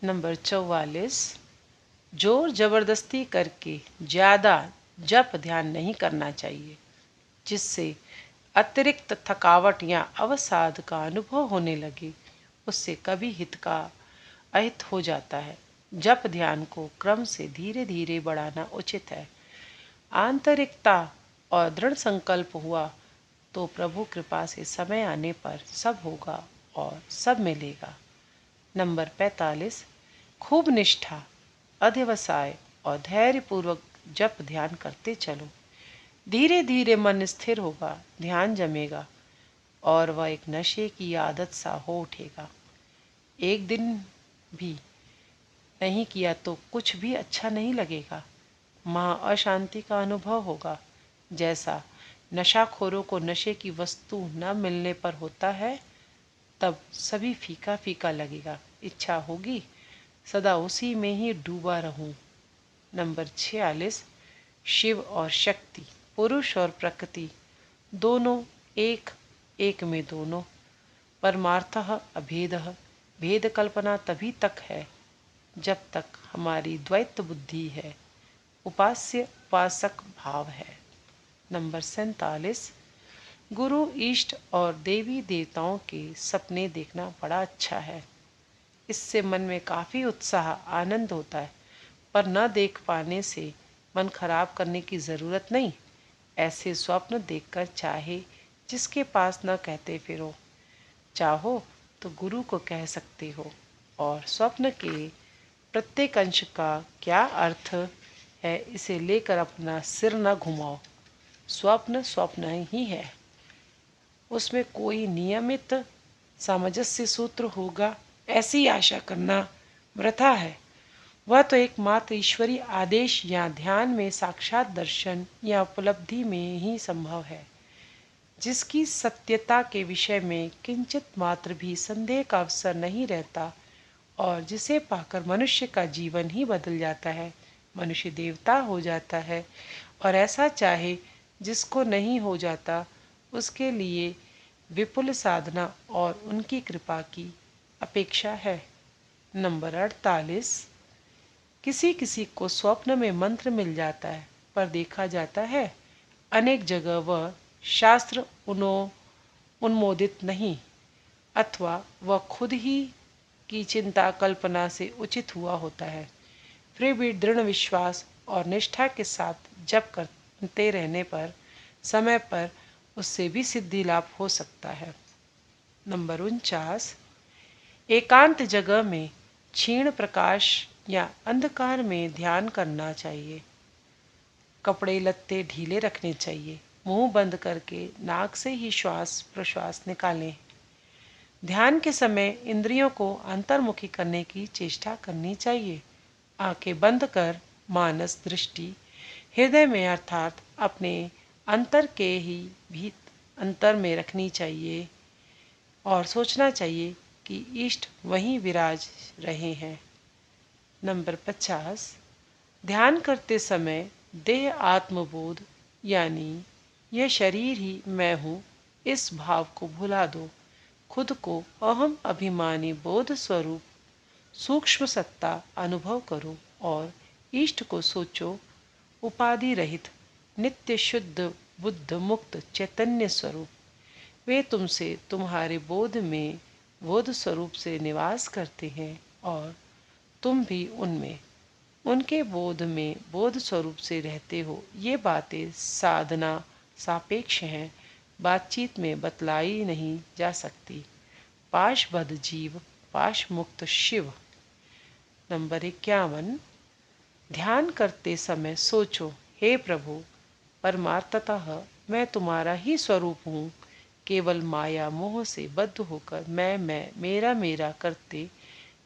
Number 44, जोर जबरदस्ती करके ज़्यादा जप ध्यान नहीं करना चाहिए, जिससे अतिरिक्त थकावट या अवसाद का अनुभव होने लगे। उससे कभी हित का अहित हो जाता है। जप ध्यान को क्रम से धीरे धीरे बढ़ाना उचित है। आंतरिकता और दृढ़ संकल्प हुआ तो प्रभु कृपा से समय आने पर सब होगा और सब मिलेगा। नंबर 45, खूब निष्ठा, अध्यवसाय और धैर्यपूर्वक जप ध्यान करते चलो। धीरे धीरे मन स्थिर होगा, ध्यान जमेगा और वह एक नशे की आदत सा हो उठेगा। एक दिन भी नहीं किया तो कुछ भी अच्छा नहीं लगेगा। महा अशांति का अनुभव होगा, जैसा नशाखोरों को नशे की वस्तु न मिलने पर होता है। तब सभी फीका फीका लगेगा। इच्छा होगी सदा उसी में ही डूबा रहूं। नंबर 46, शिव और शक्ति, पुरुष और प्रकृति दोनों एक, एक में दोनों। परमार्थः अभेदः, भेद कल्पना तभी तक है जब तक हमारी द्वैत बुद्धि है, उपास्य उपासक भाव है। नंबर 47, गुरु इष्ट और देवी देवताओं के सपने देखना बड़ा अच्छा है। इससे मन में काफ़ी उत्साह आनंद होता है, पर न देख पाने से मन खराब करने की ज़रूरत नहीं। ऐसे स्वप्न देखकर चाहे जिसके पास न कहते फिरो, चाहो तो गुरु को कह सकते हो। और स्वप्न के प्रत्येक अंश का क्या अर्थ है, इसे लेकर अपना सिर न घुमाओ। स्वप्न स्वप्न ही है, उसमें कोई नियमित सामंजस्य सूत्र होगा ऐसी आशा करना वृथा है। वह तो एकमात्र ईश्वरीय आदेश या ध्यान में साक्षात दर्शन या उपलब्धि में ही संभव है, जिसकी सत्यता के विषय में किंचित मात्र भी संदेह का अवसर नहीं रहता और जिसे पाकर मनुष्य का जीवन ही बदल जाता है, मनुष्य देवता हो जाता है। और ऐसा चाहे जिसको नहीं हो जाता, उसके लिए विपुल साधना और उनकी कृपा की अपेक्षा है। नंबर 48, किसी किसी को स्वप्न में मंत्र मिल जाता है, पर देखा जाता है अनेक जगह वह शास्त्र उन्मोदित नहीं, अथवा वह खुद ही की चिंता कल्पना से उचित हुआ होता है। फिर भी दृढ़ विश्वास और निष्ठा के साथ जप करते रहने पर समय पर उससे भी सिद्धि लाभ हो सकता है। नंबर 49, एकांत जगह में क्षीण प्रकाश या अंधकार में ध्यान करना चाहिए। कपड़े लत्ते ढीले रखने चाहिए। मुंह बंद करके नाक से ही श्वास प्रश्वास निकालें। ध्यान के समय इंद्रियों को अंतर्मुखी करने की चेष्टा करनी चाहिए। आंखें बंद कर मानस दृष्टि हृदय में अर्थात अपने अंतर के ही भी अंतर में रखनी चाहिए और सोचना चाहिए कि इष्ट वहीं विराज रहे हैं। नंबर 50, ध्यान करते समय देह आत्मबोध यानी यह शरीर ही मैं हूँ, इस भाव को भुला दो। खुद को अहम अभिमानी बोध स्वरूप सूक्ष्म सत्ता अनुभव करो और इष्ट को सोचो, उपाधि रहित नित्य शुद्ध बुद्ध मुक्त चैतन्य स्वरूप। वे तुमसे तुम्हारे बोध में बोध स्वरूप से निवास करते हैं और तुम भी उनमें उनके बोध में बोध स्वरूप से रहते हो। ये बातें साधना सापेक्ष हैं, बातचीत में बतलाई नहीं जा सकती। पाशबद्ध जीव, पाश मुक्त शिव। नंबर 51, ध्यान करते समय सोचो, हे प्रभु, परमार्थतः मैं तुम्हारा ही स्वरूप हूँ। केवल माया मोह से बद्ध होकर मैं मेरा मेरा करते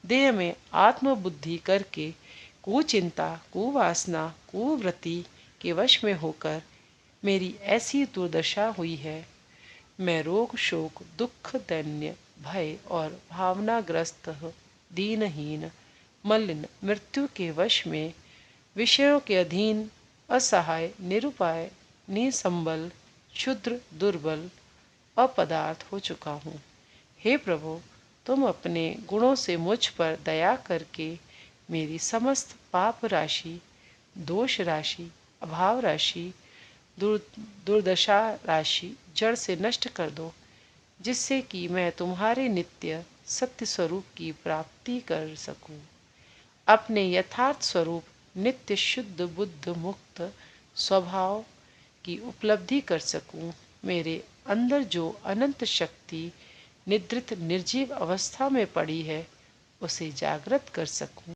देह में आत्मबुद्धि करके कुचिंता कुवासना कुवृत्ति के वश में होकर मेरी ऐसी दुर्दशा हुई है। मैं रोग शोक दुख दैन्य भय और भावनाग्रस्त दीनहीन मलिन मृत्यु के वश में विषयों के अधीन असहाय निरुपाय निसंबल क्षुद्र दुर्बल अपदार्थ हो चुका हूँ। हे प्रभु, तुम अपने गुणों से मुझ पर दया करके मेरी समस्त पाप राशि, दोष राशि, अभाव राशि, दुर्दशा राशि जड़ से नष्ट कर दो, जिससे कि मैं तुम्हारे नित्य सत्य स्वरूप की प्राप्ति कर सकूं, अपने यथार्थ स्वरूप नित्य शुद्ध बुद्ध मुक्त स्वभाव की उपलब्धि कर सकूं, मेरे अंदर जो अनंत शक्ति निद्रित निर्जीव अवस्था में पड़ी है उसे जागृत कर सकूं।